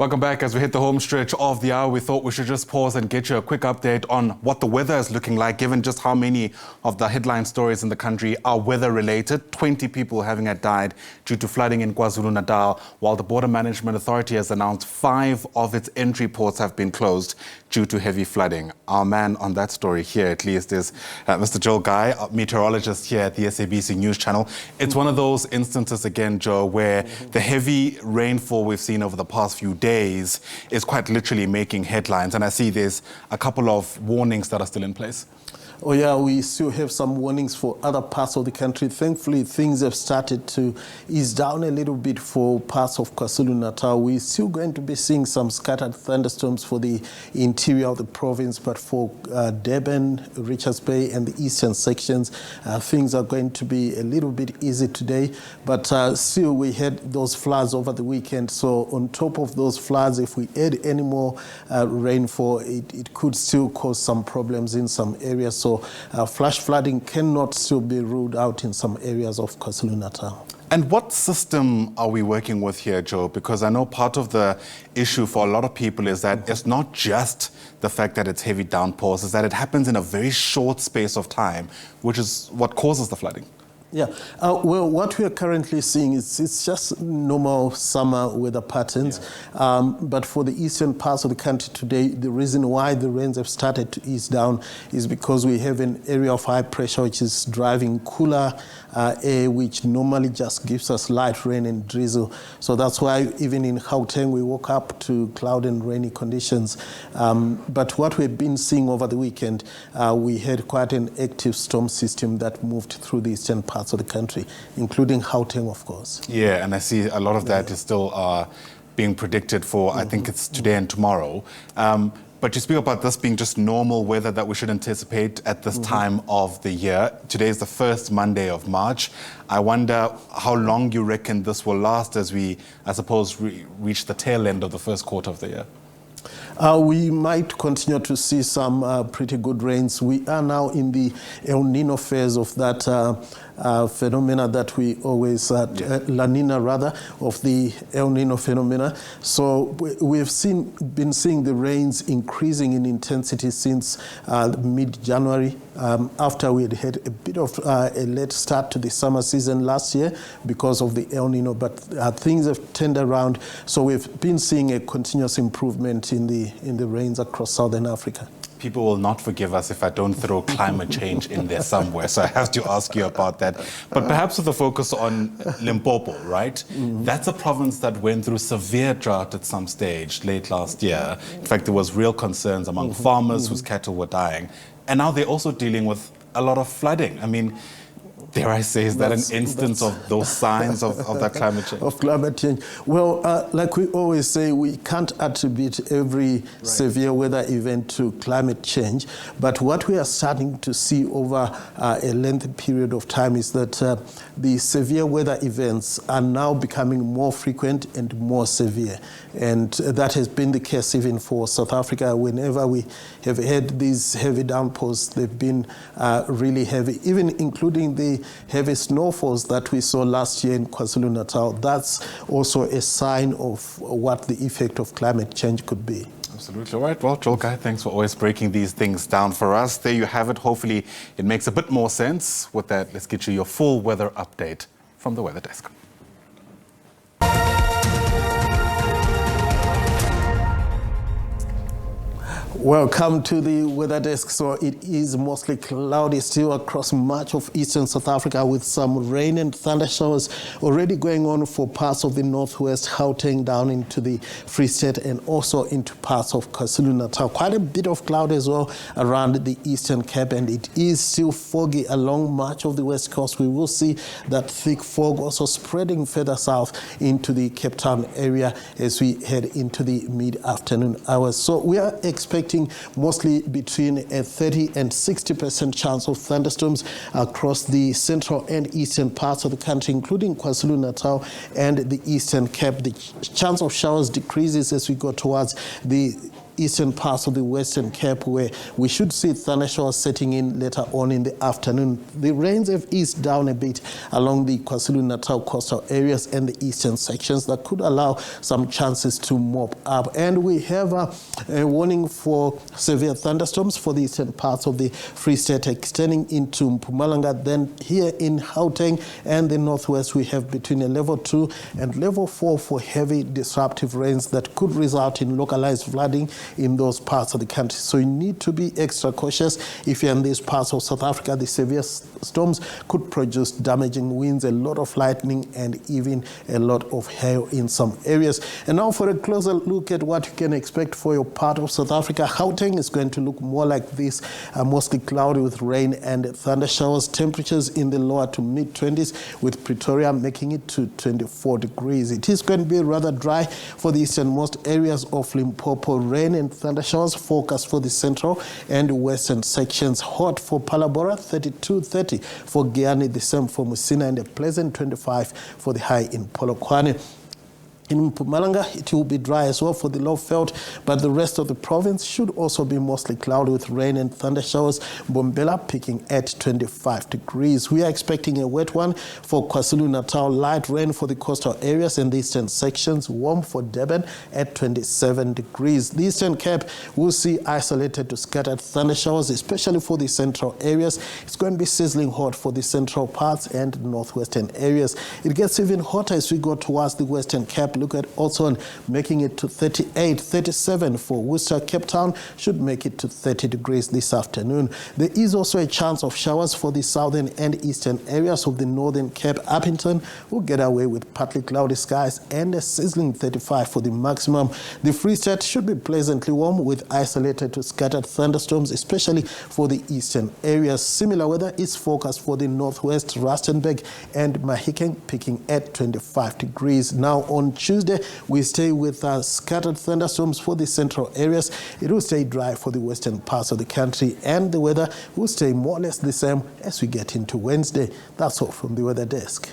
Welcome back. As we hit the home stretch of the hour, we thought we should just pause and get you a quick update on what the weather is looking like, given just how many of the headline stories in the country are weather-related. 20 people having died due to flooding in KwaZulu-Natal, while the Border Management Authority has announced 5 of its entry ports have been closed due to heavy flooding. Our man on that story here, at least, is Mr. Joel Guy, a meteorologist here at the SABC News Channel. It's one of those instances, again, Joe, where the heavy rainfall we've seen over the past few days is quite literally making headlines. And I see there's a couple of warnings that are still in place. Oh yeah, we still have some warnings for other parts of the country. Thankfully, things have started to ease down a little bit for parts of KwaZulu-Natal. We're still going to be seeing some scattered thunderstorms for the interior of the province, but for Durban, Richards Bay and the eastern sections, things are going to be a little bit easy today. But still, we had those floods over the weekend. So on top of those floods, if we add any more rainfall, it could still cause some problems in some areas. So flash flooding cannot still be ruled out in some areas of KwaZulu-Natal. And what system are we working with here, Joe? Because I know part of the issue for a lot of people is that it's not just the fact that it's heavy downpours, it's that it happens in a very short space of time, which is what causes the flooding. Yeah, well, what we are currently seeing is it's just normal summer weather patterns. Yeah. But for the eastern parts of the country today, the reason why the rains have started to ease down is because we have an area of high pressure which is driving cooler air, which normally just gives us light rain and drizzle. So that's why even in Gauteng we woke up to cloud and rainy conditions. But what we've been seeing over the weekend, we had quite an active storm system that moved through the eastern parts of the country, including Gauteng, of course. Yeah, and I see a lot of that is still being predicted for, I think it's today and tomorrow. But you speak about this being just normal weather that we should anticipate at this time of the year. Today is the first Monday of March. I wonder how long you reckon this will last as we, I suppose, reach the tail end of the first quarter of the year. We might continue to see some pretty good rains. We are now in the El Nino phase of that phenomena that we always, La Nina rather, of the El Nino phenomena. So we've been seeing the rains increasing in intensity since mid-January, after we had a bit of a late start to the summer season last year because of the El Nino, but things have turned around. So we've been seeing a continuous improvement in the rains across Southern Africa. People will not forgive us if I don't throw climate change in there somewhere, so I have to ask you about that. But perhaps with a focus on Limpopo, right? That's a province that went through severe drought at some stage late last year. In fact, there was real concerns among farmers whose cattle were dying. And now they're also dealing with a lot of flooding. I mean, dare I say, is that an instance of those signs of that climate change? Of climate change. Well, like we always say, we can't attribute every severe weather event to climate change. But what we are starting to see over a lengthy period of time is that the severe weather events are now becoming more frequent and more severe. And that has been the case even for South Africa. Whenever we have had these heavy downpours, they've been really heavy, even including the heavy snowfalls that we saw last year in KwaZulu-Natal. That's also a sign of what the effect of climate change could be. Absolutely. All right. Well, Joel Guy, thanks for always breaking these things down for us. There you have it. Hopefully it makes a bit more sense. With that, let's get you your full weather update from the weather desk. Welcome to the weather desk. So it is mostly cloudy still across much of eastern South Africa, with some rain and thunder showers already going on for parts of the northwest, Gauteng down into the Free State and also into parts of KwaZulu-Natal. Quite a bit of cloud as well around the Eastern Cape, and it is still foggy along much of the west coast. We will see that thick fog also spreading further south into the Cape Town area as we head into the mid-afternoon hours. So we are expecting mostly between a 30 and 60% chance of thunderstorms across the central and eastern parts of the country, including KwaZulu-Natal and the Eastern Cape. The chance of showers decreases as we go towards the eastern parts of the Western Cape, where we should see thundershowers setting in later on in the afternoon. The rains have eased down a bit along the KwaZulu-Natal coastal areas and the eastern sections that could allow some chances to mop up. And we have a warning for severe thunderstorms for the eastern parts of the Free State extending into Mpumalanga. Then here in Gauteng and the northwest, we have between a level 2 and level 4 for heavy disruptive rains that could result in localized flooding in those parts of the country. So you need to be extra cautious. If you're in these parts of South Africa, the severe storms could produce damaging winds, a lot of lightning, and even a lot of hail in some areas. And now for a closer look at what you can expect for your part of South Africa. Gauteng is going to look more like this, mostly cloudy with rain and thunder showers. Temperatures in the lower to mid-20s, with Pretoria making it to 24 degrees. It is going to be rather dry for the easternmost areas of Limpopo. Rain and thunder showers forecast for the central and western sections. Hot for Palabora, 32-30 for Giyani, the same for Musina, and a pleasant 25 for the high in Polokwane. In Mpumalanga, it will be dry as well for the low veld, but the rest of the province should also be mostly cloudy with rain and thunder showers. Bombela peaking at 25 degrees. We are expecting a wet one for KwaZulu-Natal, light rain for the coastal areas and the eastern sections, warm for Durban at 27 degrees. The Eastern Cape will see isolated to scattered thunder showers, especially for the central areas. It's going to be sizzling hot for the central parts and northwestern areas. It gets even hotter as we go towards the Western Cape. Look at Oudtshoorn making it to 38, 37 for Worcester. Cape Town should make it to 30 degrees this afternoon. There is also a chance of showers for the southern and eastern areas of the Northern Cape. Appington will get away with partly cloudy skies and a sizzling 35 for the maximum. The Free State should be pleasantly warm with isolated to scattered thunderstorms, especially for the eastern areas. Similar weather is forecast for the northwest, Rustenburg and Mahikeng, peaking at 25 degrees. Now on Tuesday, we stay with scattered thunderstorms for the central areas. It will stay dry for the western parts of the country, and the weather will stay more or less the same as we get into Wednesday. That's all from the weather desk.